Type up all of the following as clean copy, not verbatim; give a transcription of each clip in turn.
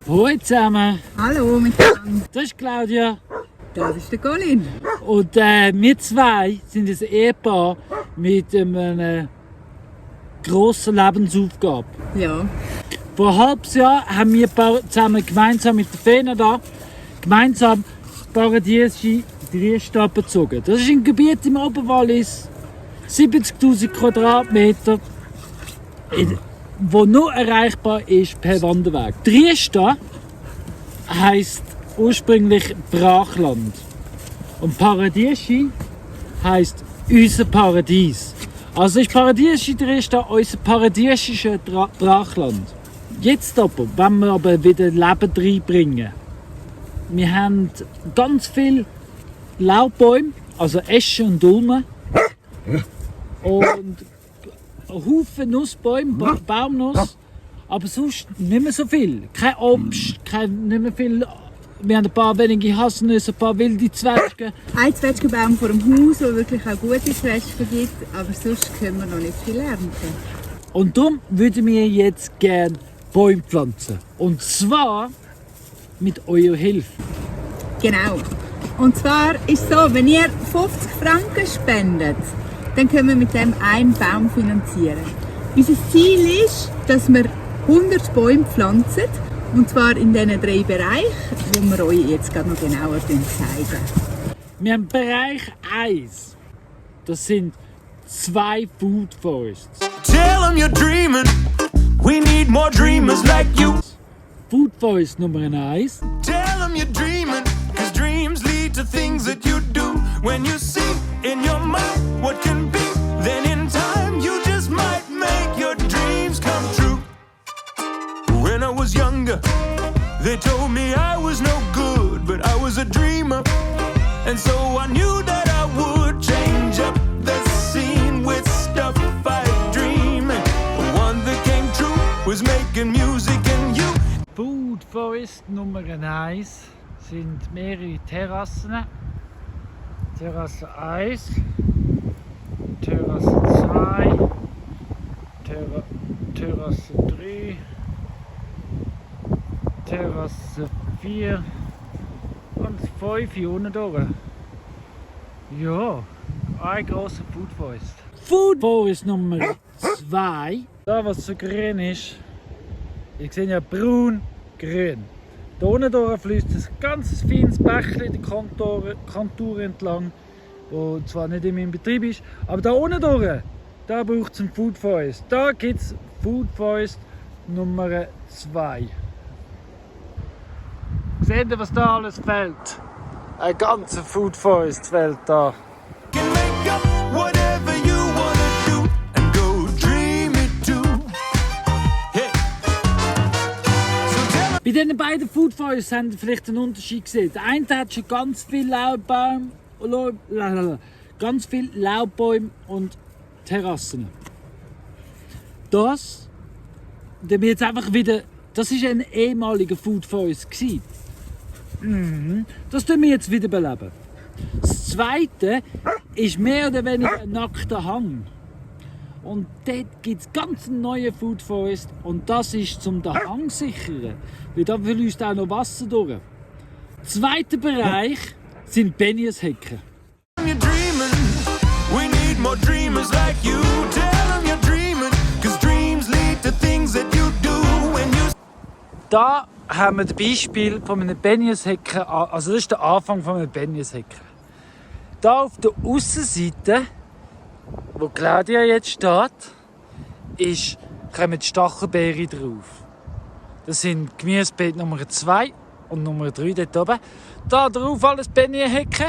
Hallo zusammen, Hallo miteinander. das ist Claudia Das ist der Colin. und wir zwei sind ein Ehepaar mit einer grossen Lebensaufgabe. Ja. Vor einem halben Jahr haben wir zusammen gemeinsam mit der Fena da gemeinsam das paradiesische Dreistadt bezogen. Das ist ein Gebiet im Oberwallis, 70'000 Quadratmeter, wo nur erreichbar ist per Wanderweg. Dreistadt heisst ursprünglich Brachland und Paradieschi heisst unser Paradies. Also ist paradiesische Dreistadt unser paradiesisches Brachland. Jetzt aber, wenn wir aber wieder Leben reinbringen. Wir haben ganz viele Laubbäume, also Esche und Ulmen. Und Haufen Nussbäume, Baumnuss. Aber sonst nicht mehr so viel. Kein Obst, nicht mehr viel. Wir haben ein paar wenige Haselnüsse, ein paar wilde Zwetschgen. Ein Zwetschgenbaum vor dem Haus, der wirklich auch gute Zwetschgen gibt, aber sonst können wir noch nicht viel ernten. Und darum würden wir jetzt gerne Bäume pflanzen. Und zwar mit eurer Hilfe. Genau. Und zwar ist es so, wenn ihr 50 Franken spendet, dann können wir mit dem einen Baum finanzieren. Unser Ziel ist, dass wir 100 Bäume pflanzen, und zwar in diesen 3 Bereichen, die wir euch jetzt gerade noch genauer zeigen. Wir haben Bereich 1. Das sind 2 Food Forests. Tell 'em you're dreaming. We need more dreamers like you. Food Forest Nummer 1 Tell 'em you're dreaming. Cause dreams lead to things that you do. When you see in your mind what can be, then in time you just might make your dreams come true. When I was younger, they told me I was no good, but I was a dreamer. And so I knew that I would change up the scene with stuff I dreaming. One that came true was making music and you. Food Forest Nummer 1 sind mehrere Terrassen. Terrasse 1, Terrasse 2, Terrasse 3, Terrasse 4 und 5 hier unten durch. Ja, ein grosser Food Forest. Food Forest Nummer 2. Da was so grün ist, ihr seht ja braun, grün. Da unten durch fließt ein ganz feines Bächlein die Kontur entlang, wo zwar nicht immer in Betrieb ist, aber da unten durch, da braucht es einen Food Forest. Da gibt es Food Forest Nummer 2. Seht ihr, was da alles fehlt? Ein ganzer Food Forest fehlt da. Can make up whatever you wanna do and go dream it too. Hey. So tell 'em Bei diesen beiden Food Forests haben wir vielleicht einen Unterschied gesehen. Der eine hat schon ganz viele Laubbäume und Terrassen. Das jetzt einfach wieder, das ist ein ehemaliger Food Forest gewesen. Das tun wir jetzt wieder beleben. Das zweite ist mehr oder weniger ein nackter Hang. Und dort gibt es ganz einen neuen Food Forest und das ist zum den Hang sichern. Weil da fließt auch noch Wasser durch. Zweiter Bereich sind Benjeshecken. you're dreaming. We need more dreamers like you. Tell 'em you're dreaming. Cause dreams lead to things that you do when you. Da haben wir das Beispiel von einem Benjeshecken, also das ist der Anfang von einem Benjeshecken. Da auf der Aussenseite, wo Claudia jetzt steht, kommen die Stachelbeere drauf. Das sind Gemüsebeet Nummer 2 und Nummer 3 dort oben. Da drauf alles Benjeshecken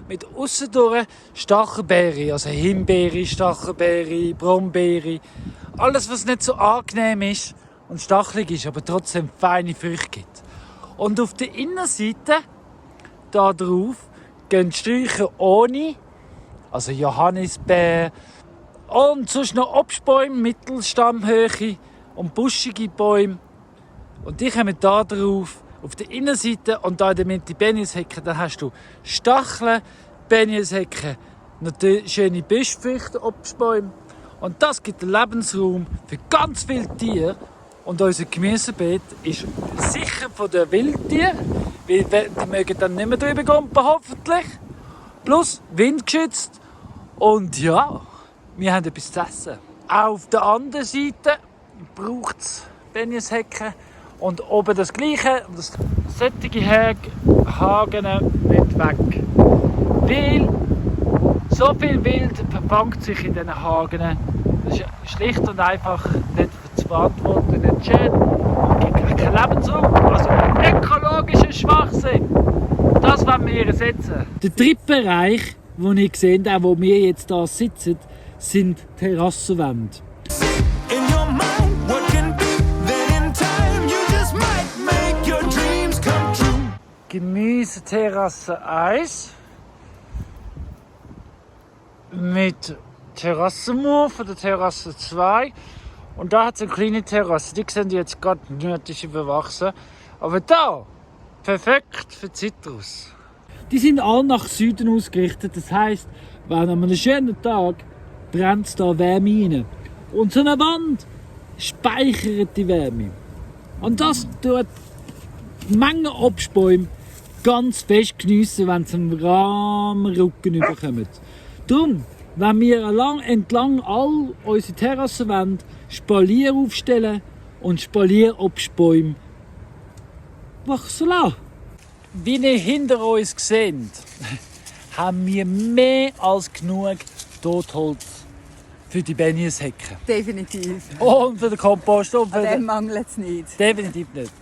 mit aussen durch Stachelbeere, also Himbeere, Stachelbeere, Brombeere. Alles, was nicht so angenehm ist und stachelig ist, aber trotzdem feine Früchte gibt. Und auf der Innenseite, da drauf, gehen die Sträucher ohne, also Johannisbeer und sonst noch Obstbäume, Mittelstammhöhe und buschige Bäume. Und die kommen da drauf, auf der Innenseite und da in der Mitte Benjeshecken. Dann hast du Stacheln, Benjeshecken, natürlich schöne Buschfrüchte, Obstbäume. Und das gibt einen Lebensraum für ganz viele Tiere Und unser Gemüsebeet ist sicher von den Wildtieren, weil die mögen dann nicht mehr drüber gehen, hoffentlich. Plus windgeschützt. Und ja, wir haben etwas zu essen. Auf der anderen Seite braucht es Benjeshecke und oben das Gleiche. Das solche Hagen nicht weg. Weil so viel Wild verfangt sich in diesen Hagen. Das ist schlicht und einfach nicht zu verantworten, nicht schön und gibt keinen Lebensraum. Also ökologischer Schwachsinn. Das wollen wir ersetzen. Der dritte Bereich, den ich sehe, auch wo wir jetzt hier sitzen, sind Terrassenwände. In your mind, what can be, then in time you just might make your dreams come true. Gemüseterrasse 1 mit Terrassenmauer von der Terrasse 2. Und da hat es eine kleine Terrasse. Die sehen jetzt gerade nötig überwachsen. Aber da, perfekt für Zitrus. Die sind alle nach Süden ausgerichtet. Das heisst, wenn an einem schönen Tag brennt es da Wärme rein. Und so eine Wand speichert die Wärme. Und das tut Menge Obstbäume ganz fest geniessen, wenn sie einen warmen Rücken bekommen. Darum, wenn wir entlang all unsere Terrassenwände Spalier aufstellen und Spalierobstbäume wachsen lassen. Wie ihr hinter uns seht, haben wir mehr als genug Totholz für die Benjeshecke. Definitiv. Und für den Kompost. Und für An dem mangelt es nicht. Definitiv nicht.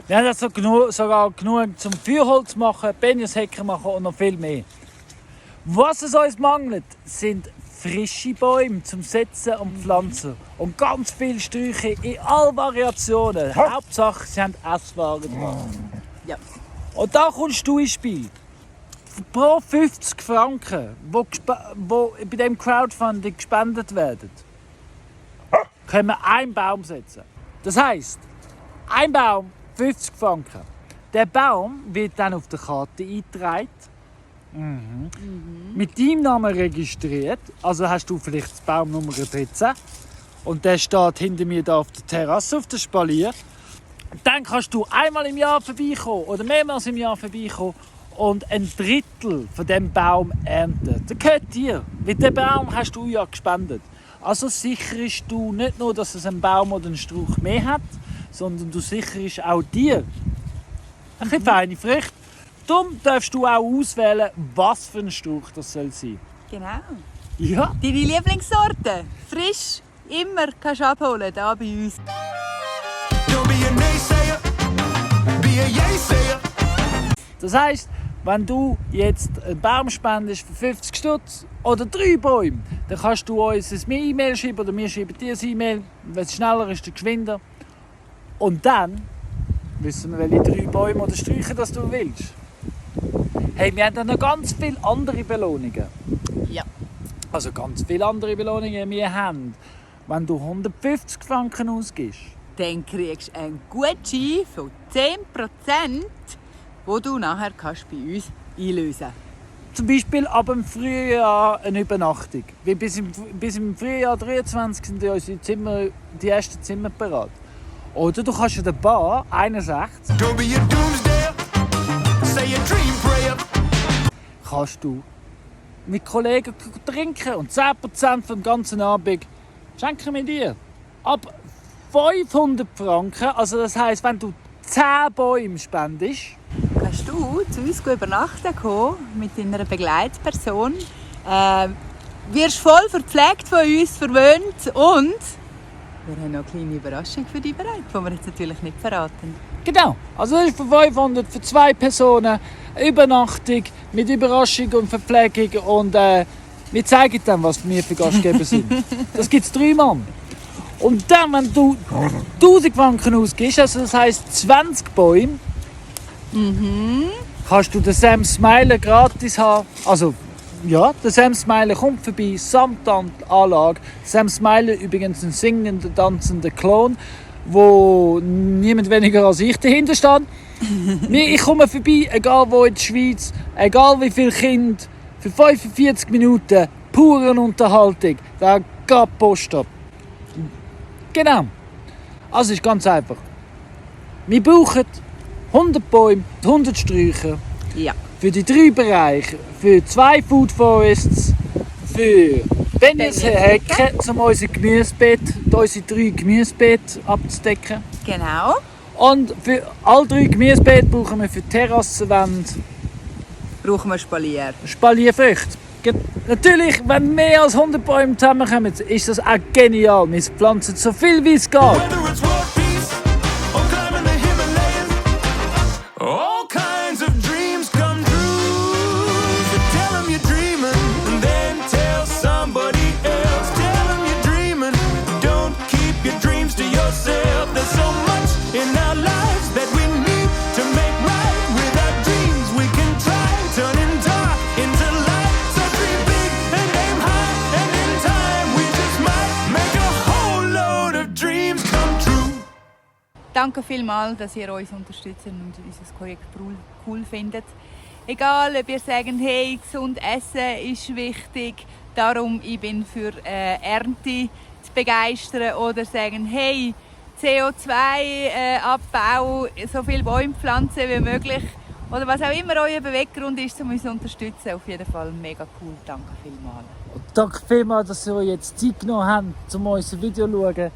Wir haben also sogar genug zum Feuerholz machen, Benjeshecke machen und noch viel mehr. Was es uns mangelt, sind frische Bäume zum Setzen und Pflanzen. Und ganz viele Sträucher in allen Variationen. Hauptsache, sie haben Esswaren dran. Ja. Und da kommst du ins Spiel. Pro 50 Franken, die bei diesem Crowdfunding gespendet werden, können wir einen Baum setzen. Das heisst, ein Baum, 50 Franken. Der Baum wird dann auf der Karte eingetragen. Mit deinem Namen registriert. Also hast du vielleicht das Baum Nummer 13. Und der steht hinter mir da auf der Terrasse, auf der Spalier. Dann kannst du einmal im Jahr vorbeikommen oder mehrmals im Jahr vorbeikommen und ein Drittel von diesem Baum ernten. Das gehört dir. Mit dem Baum hast du ja gespendet. Also sicherst du nicht nur, dass es einen Baum oder einen Strauch mehr hat, sondern du sicherst auch dir ein bisschen feine Früchte. Darum darfst du auch auswählen, was für ein Strauch das soll sein. Genau. Ja. Deine Lieblingssorte. Frisch. Immer kannst du abholen, hier bei uns. Don't be a naysayer, be a yaysayer. Das heisst, wenn du jetzt einen Baum spendest für 50 Stutz oder 3 Bäume, dann kannst du uns ein E-Mail schreiben oder wir schreiben dir ein E-Mail. Wenn es schneller ist, dann geschwinder. Und dann wissen wir, welche 3 Bäume oder Sträucher das du willst. Hey, wir haben dann noch ganz viele andere Belohnungen. Ja. Also ganz viele andere Belohnungen. Wir haben, wenn du 150 Franken ausgibst, Dann kriegst du einen Gutschein von 10%, den du nachher kannst bei uns einlösen kannst. zum Beispiel ab dem Frühjahr eine Übernachtung. Weil bis im Frühjahr 23 sind die ersten Zimmer bereit. Oder du kannst in der Bar 61 Don't be a doomsdayer, say a dream prayer. kannst du mit Kollegen trinken und 10% vom ganzen Abend schenken wir dir. Ab 500 Franken, also das heisst, wenn du 10 Bäume spendest, Kannst du zu uns übernachten kommen mit deiner Begleitperson. Wirst voll verpflegt von uns, verwöhnt und wir haben noch eine kleine Überraschung für dich bereit, die wir jetzt natürlich nicht verraten. genau, also das ist für 500 für 2 Personen, eine Übernachtung mit Überraschung und Verpflegung und wir zeigen dann, was wir für Gastgeber sind. Das gibt es 3 Mann. Und dann, wenn du 1000 Franken ausgibst, also das heisst 20 Bäume, kannst du den Sam Smiler gratis haben. Also, ja, der Sam Smiler kommt vorbei, samt Anlage. Sam Smiler übrigens ein singender, tanzender Klon, wo niemand weniger als ich dahinter steht. Ich komme vorbei, egal wo in der Schweiz, egal wie viele Kinder, für 45 Minuten pure Unterhaltung. Da geht die Post ab. Genau. Also ist ganz einfach. Wir brauchen 100 Bäume, 100 Sträucher. Ja. Für die 3 Bereiche. Für 2 Food Forests. Für Benjeshecke, um unser Gemüsebeet, unsere 3 Gemüsebeete abzudecken. Genau. Und für alle 3 Gemüsebeete brauchen wir für Terrassenwände Brauchen wir Spalier. Spalierfrüchte. Natürlich, wenn mehr als 100 Bäume zusammenkommen, ist das auch genial. Wir pflanzen so viel wie es geht. Whether it's world peace or climbing the Himalayas, all kinds of dreams come true. So tell 'em you're dreaming and then tell somebody else. Tell 'em you're dreaming, don't keep your dreams to yourself. There's so much in our lives that we need to make right with our dreams. We can try turning dark into light. So dream big and aim high, and in time we just might make a whole load of dreams come true. Danke vielmals, dass ihr uns unterstützt und unser Projekt cool findet. Egal, ob ihr sagt, hey, gesund essen ist wichtig, darum ich bin für Ernte zu begeistern, oder sagen, hey, CO2-Abbau, so viele Bäume pflanzen wie möglich, oder was auch immer euer Beweggrund ist, um uns zu unterstützen. Auf jeden Fall mega cool. Danke vielmals. Danke vielmals, dass ihr euch jetzt Zeit genommen habt, um unser Video zu schauen.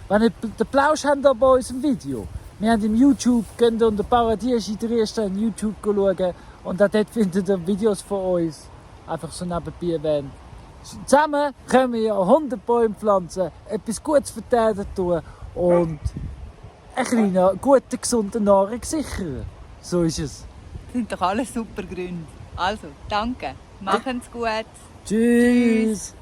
Wenn ihr den Plausch habt bei unserem Video, wir haben im YouTube, geht unter Paradies in der ersten YouTube schauen und auch dort findet ihr Videos von uns. Einfach so nebenbei erwähnen. Zusammen können wir ja 100 Bäume pflanzen, etwas Gutes für die Erde tun und eine kleine, gute, gesunde Nahrung sichern. So ist es. Das sind doch alles super Gründe. Also, danke. Machen's gut. Tschüss.